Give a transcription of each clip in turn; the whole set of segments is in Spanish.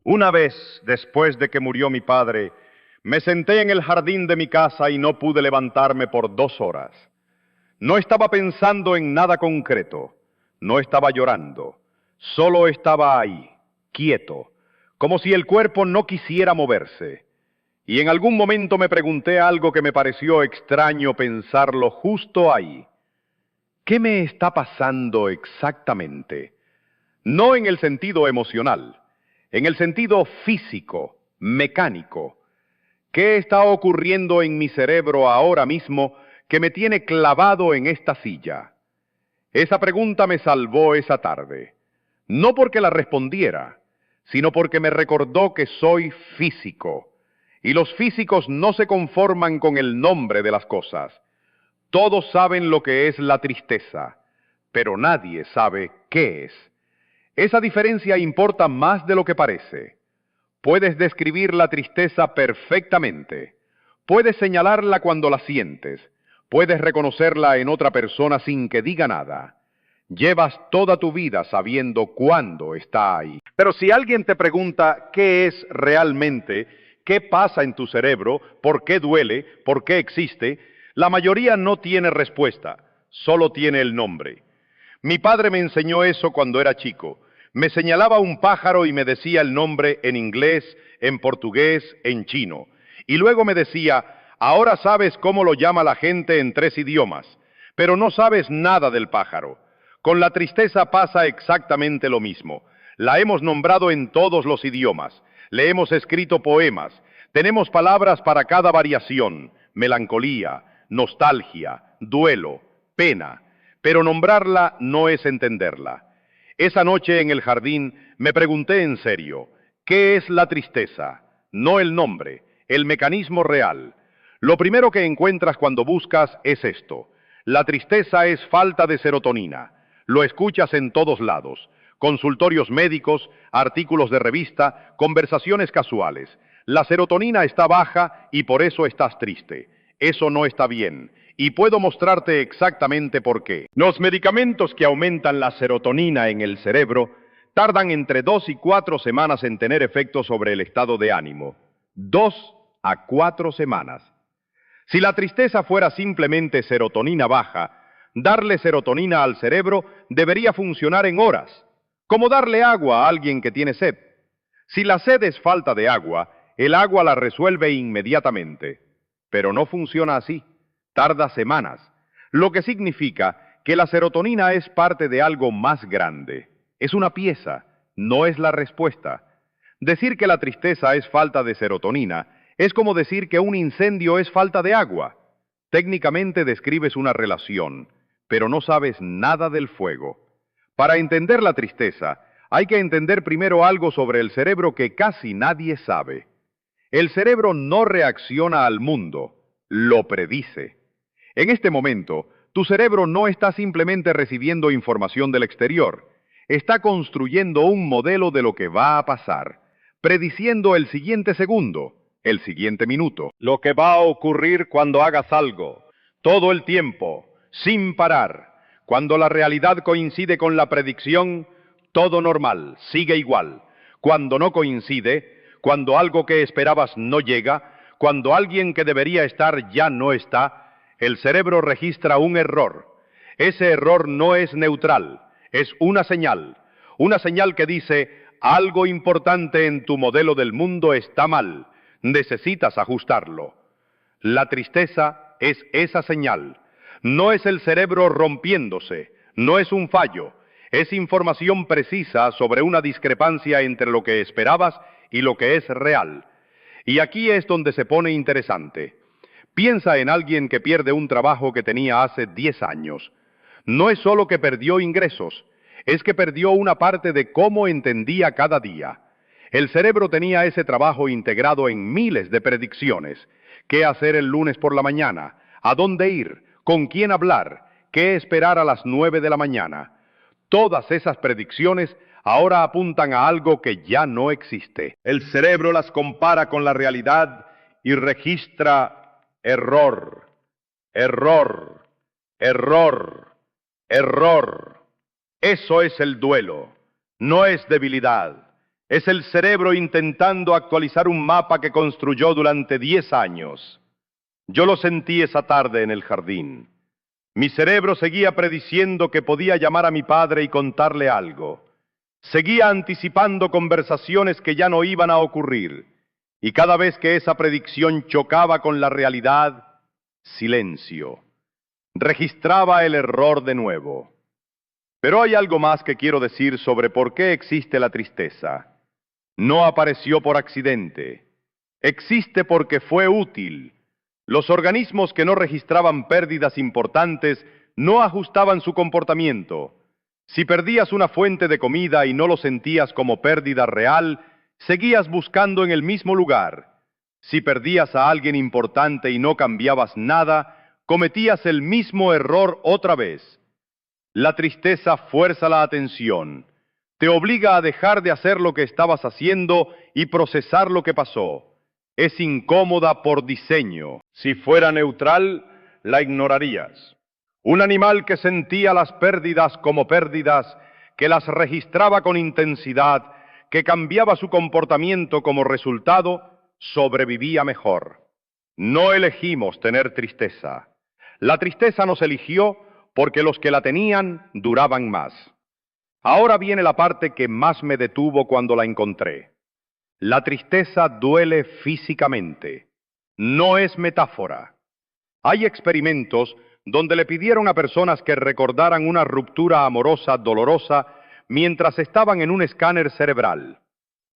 Una vez, después de que murió mi padre, me senté en el jardín de mi casa y no pude levantarme por 2 horas. No estaba pensando en nada concreto, no estaba llorando, solo estaba ahí, quieto, como si el cuerpo no quisiera moverse. Y en algún momento me pregunté algo que me pareció extraño pensarlo justo ahí. ¿Qué me está pasando exactamente? No en el sentido emocional, en el sentido físico, mecánico. ¿Qué está ocurriendo en mi cerebro ahora mismo que me tiene clavado en esta silla? Esa pregunta me salvó esa tarde, no porque la respondiera, sino porque me recordó que soy físico, y los físicos no se conforman con el nombre de las cosas. Todos saben lo que es la tristeza, pero nadie sabe qué es. Esa diferencia importa más de lo que parece. Puedes describir la tristeza perfectamente. Puedes señalarla cuando la sientes. Puedes reconocerla en otra persona sin que diga nada. Llevas toda tu vida sabiendo cuándo está ahí. Pero si alguien te pregunta qué es realmente, qué pasa en tu cerebro, por qué duele, por qué existe, la mayoría no tiene respuesta, solo tiene el nombre. Mi padre me enseñó eso cuando era chico. Me señalaba un pájaro y me decía el nombre en inglés, en portugués, en chino. Y luego me decía, ahora sabes cómo lo llama la gente en 3 idiomas, pero no sabes nada del pájaro. Con la tristeza pasa exactamente lo mismo. La hemos nombrado en todos los idiomas. Le hemos escrito poemas. Tenemos palabras para cada variación: melancolía, nostalgia, duelo, pena. Pero nombrarla no es entenderla. Esa noche en el jardín me pregunté en serio, ¿qué es la tristeza? No el nombre, el mecanismo real. Lo primero que encuentras cuando buscas es esto. La tristeza es falta de serotonina. Lo escuchas en todos lados: consultorios médicos, artículos de revista, conversaciones casuales. La serotonina está baja y por eso estás triste. Eso no está bien, y puedo mostrarte exactamente por qué. Los medicamentos que aumentan la serotonina en el cerebro tardan entre 2 y 4 semanas en tener efecto sobre el estado de ánimo. 2 a 4 semanas. Si la tristeza fuera simplemente serotonina baja, darle serotonina al cerebro debería funcionar en horas, como darle agua a alguien que tiene sed. Si la sed es falta de agua, el agua la resuelve inmediatamente. Pero no funciona así. Tarda semanas, lo que significa que la serotonina es parte de algo más grande. Es una pieza, no es la respuesta. Decir que la tristeza es falta de serotonina es como decir que un incendio es falta de agua. Técnicamente describes una relación, pero no sabes nada del fuego. Para entender la tristeza, hay que entender primero algo sobre el cerebro que casi nadie sabe. El cerebro no reacciona al mundo, lo predice. En este momento, tu cerebro no está simplemente recibiendo información del exterior, está construyendo un modelo de lo que va a pasar, prediciendo el siguiente segundo, el siguiente minuto, lo que va a ocurrir cuando hagas algo, todo el tiempo, sin parar. Cuando la realidad coincide con la predicción, todo normal, sigue igual. Cuando no coincide, cuando algo que esperabas no llega, cuando alguien que debería estar ya no está, el cerebro registra un error. Ese error no es neutral, es una señal que dice: algo importante en tu modelo del mundo está mal, necesitas ajustarlo. La tristeza es esa señal. No es el cerebro rompiéndose, no es un fallo, es información precisa sobre una discrepancia entre lo que esperabas y lo que es real. Y aquí es donde se pone interesante. Piensa en alguien que pierde un trabajo que tenía hace 10 años. No es solo que perdió ingresos, es que perdió una parte de cómo entendía cada día. El cerebro tenía ese trabajo integrado en miles de predicciones. ¿Qué hacer el lunes por la mañana? ¿A dónde ir? ¿Con quién hablar? ¿Qué esperar a las 9 de la mañana? Todas esas predicciones ahora apuntan a algo que ya no existe. El cerebro las compara con la realidad y registra error, error, error, error. Eso es el duelo, no es debilidad, Es el cerebro intentando actualizar un mapa que construyó durante 10 años. Yo lo sentí esa tarde en el jardín. Mi cerebro seguía prediciendo que podía llamar a mi padre y contarle algo. Seguía anticipando conversaciones que ya no iban a ocurrir. Y cada vez que esa predicción chocaba con la realidad, silencio. Registraba el error de nuevo. Pero hay algo más que quiero decir sobre por qué existe la tristeza. No apareció por accidente. Existe porque fue útil. Los organismos que no registraban pérdidas importantes no ajustaban su comportamiento. Si perdías una fuente de comida y no lo sentías como pérdida real, seguías buscando en el mismo lugar. Si perdías a alguien importante y no cambiabas nada, cometías el mismo error otra vez. La tristeza fuerza la atención. Te obliga a dejar de hacer lo que estabas haciendo y procesar lo que pasó. Es incómoda por diseño. Si fuera neutral, la ignorarías. Un animal que sentía las pérdidas como pérdidas, que las registraba con intensidad, que cambiaba su comportamiento como resultado, sobrevivía mejor. No elegimos tener tristeza. La tristeza nos eligió porque los que la tenían duraban más. Ahora viene la parte que más me detuvo cuando la encontré. La tristeza duele físicamente. No es metáfora. Hay experimentos donde le pidieron a personas que recordaran una ruptura amorosa dolorosa mientras estaban en un escáner cerebral.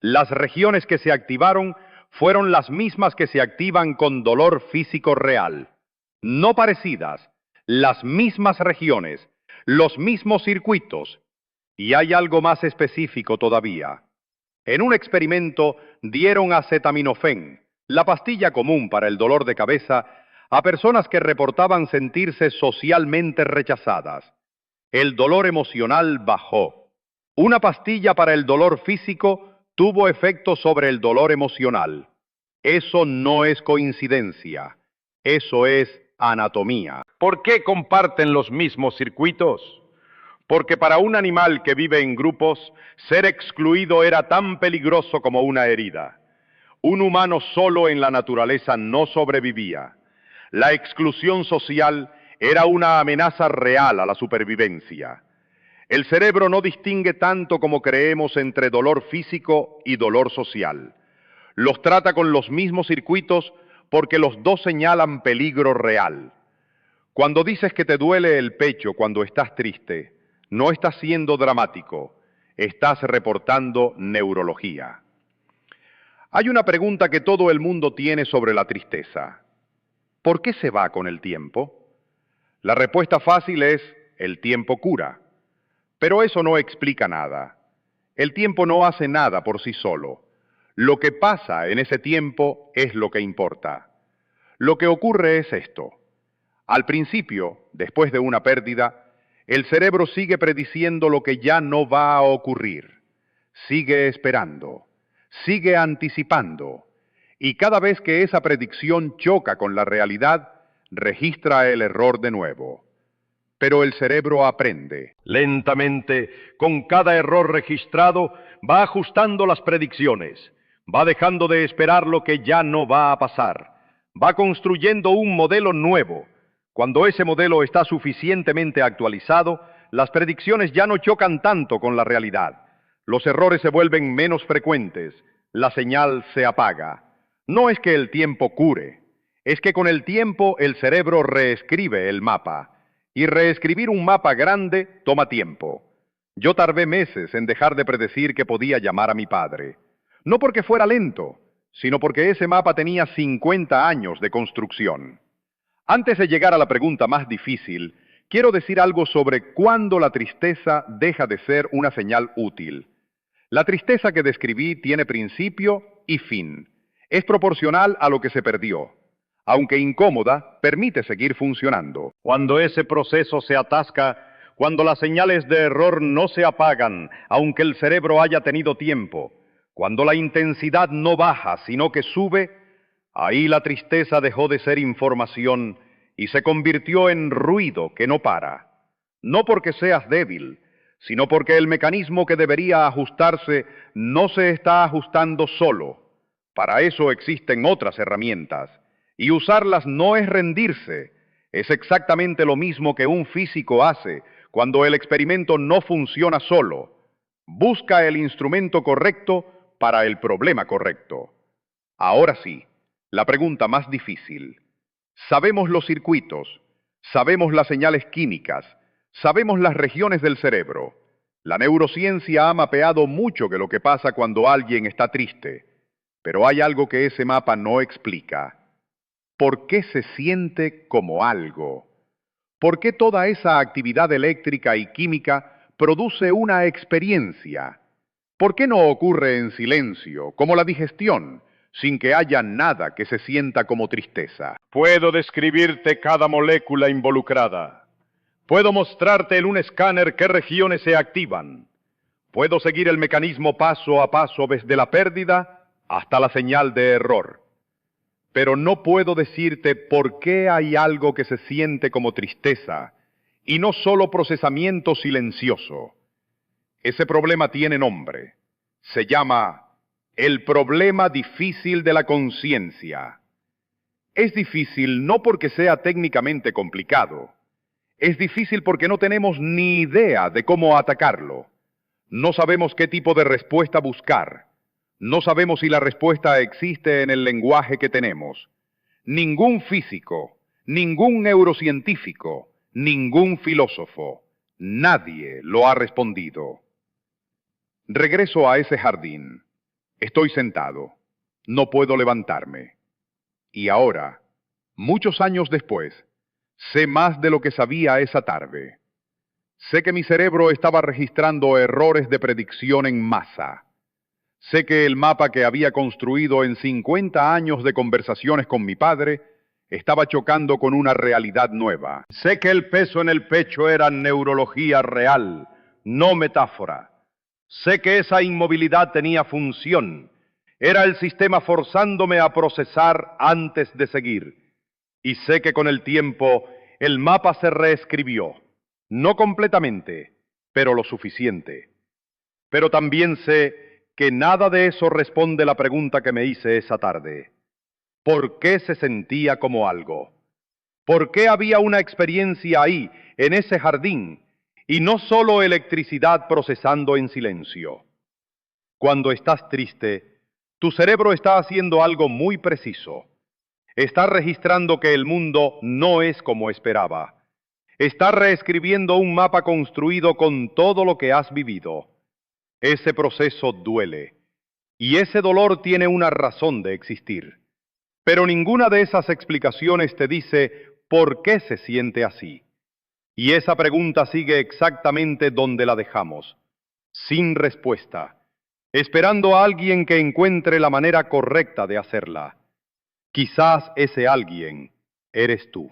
Las regiones que se activaron fueron las mismas que se activan con dolor físico real. No parecidas, las mismas regiones, los mismos circuitos. Y hay algo más específico todavía. En un experimento dieron acetaminofén, la pastilla común para el dolor de cabeza, a personas que reportaban sentirse socialmente rechazadas. El dolor emocional bajó. Una pastilla para el dolor físico tuvo efecto sobre el dolor emocional. Eso no es coincidencia. Eso es anatomía. ¿Por qué comparten los mismos circuitos? Porque para un animal que vive en grupos, ser excluido era tan peligroso como una herida. Un humano solo en la naturaleza no sobrevivía. La exclusión social era una amenaza real a la supervivencia. El cerebro no distingue tanto como creemos entre dolor físico y dolor social. Los trata con los mismos circuitos porque los dos señalan peligro real. Cuando dices que te duele el pecho cuando estás triste, no estás siendo dramático, estás reportando neurología. Hay una pregunta que todo el mundo tiene sobre la tristeza. ¿Por qué se va con el tiempo? La respuesta fácil es: el tiempo cura. Pero eso no explica nada. El tiempo no hace nada por sí solo. Lo que pasa en ese tiempo es lo que importa. Lo que ocurre es esto. Al principio, después de una pérdida, el cerebro sigue prediciendo lo que ya no va a ocurrir. Sigue esperando, sigue anticipando, y cada vez que esa predicción choca con la realidad, registra el error de nuevo. Pero el cerebro aprende. Lentamente, con cada error registrado, va ajustando las predicciones, va dejando de esperar lo que ya no va a pasar, va construyendo un modelo nuevo. Cuando ese modelo está suficientemente actualizado, las predicciones ya no chocan tanto con la realidad. Los errores se vuelven menos frecuentes, la señal se apaga. No es que el tiempo cure, es que con el tiempo el cerebro reescribe el mapa. Y reescribir un mapa grande toma tiempo. Yo tardé meses en dejar de predecir que podía llamar a mi padre. No porque fuera lento, sino porque ese mapa tenía 50 años de construcción. Antes de llegar a la pregunta más difícil, quiero decir algo sobre cuándo la tristeza deja de ser una señal útil. La tristeza que describí tiene principio y fin. Es proporcional a lo que se perdió. Aunque incómoda, permite seguir funcionando. Cuando ese proceso se atasca, cuando las señales de error no se apagan, aunque el cerebro haya tenido tiempo, cuando la intensidad no baja, sino que sube, ahí la tristeza dejó de ser información y se convirtió en ruido que no para. No porque seas débil, sino porque el mecanismo que debería ajustarse no se está ajustando solo. Para eso existen otras herramientas, y usarlas no es rendirse. Es exactamente lo mismo que un físico hace cuando el experimento no funciona solo. Busca el instrumento correcto para el problema correcto. Ahora sí, la pregunta más difícil. Sabemos los circuitos, sabemos las señales químicas, sabemos las regiones del cerebro. La neurociencia ha mapeado mucho de lo que pasa cuando alguien está triste, pero hay algo que ese mapa no explica. ¿Por qué se siente como algo? ¿Por qué toda esa actividad eléctrica y química produce una experiencia? ¿Por qué no ocurre en silencio, como la digestión, sin que haya nada que se sienta como tristeza? Puedo describirte cada molécula involucrada. Puedo mostrarte en un escáner qué regiones se activan. Puedo seguir el mecanismo paso a paso desde la pérdida hasta la señal de error. Pero no puedo decirte por qué hay algo que se siente como tristeza y no solo procesamiento silencioso. Ese problema tiene nombre. Se llama el problema difícil de la conciencia. Es difícil no porque sea técnicamente complicado. Es difícil porque no tenemos ni idea de cómo atacarlo. No sabemos qué tipo de respuesta buscar. No sabemos si la respuesta existe en el lenguaje que tenemos. Ningún físico, ningún neurocientífico, ningún filósofo, nadie lo ha respondido. Regreso a ese jardín. Estoy sentado. No puedo levantarme. Y ahora, muchos años después, sé más de lo que sabía esa tarde. Sé que mi cerebro estaba registrando errores de predicción en masa. Sé que el mapa que había construido en 50 años de conversaciones con mi padre estaba chocando con una realidad nueva. Sé que el peso en el pecho era neurología real, no metáfora. Sé que esa inmovilidad tenía función. Era el sistema forzándome a procesar antes de seguir. Y sé que con el tiempo el mapa se reescribió. No completamente, pero lo suficiente. Pero también sé que nada de eso responde la pregunta que me hice esa tarde. ¿Por qué se sentía como algo? ¿Por qué había una experiencia ahí, en ese jardín, y no solo electricidad procesando en silencio? Cuando estás triste, tu cerebro está haciendo algo muy preciso. Está registrando que el mundo no es como esperaba. Está reescribiendo un mapa construido con todo lo que has vivido. Ese proceso duele, y ese dolor tiene una razón de existir. Pero ninguna de esas explicaciones te dice por qué se siente así. Y esa pregunta sigue exactamente donde la dejamos, sin respuesta, esperando a alguien que encuentre la manera correcta de hacerla. Quizás ese alguien eres tú.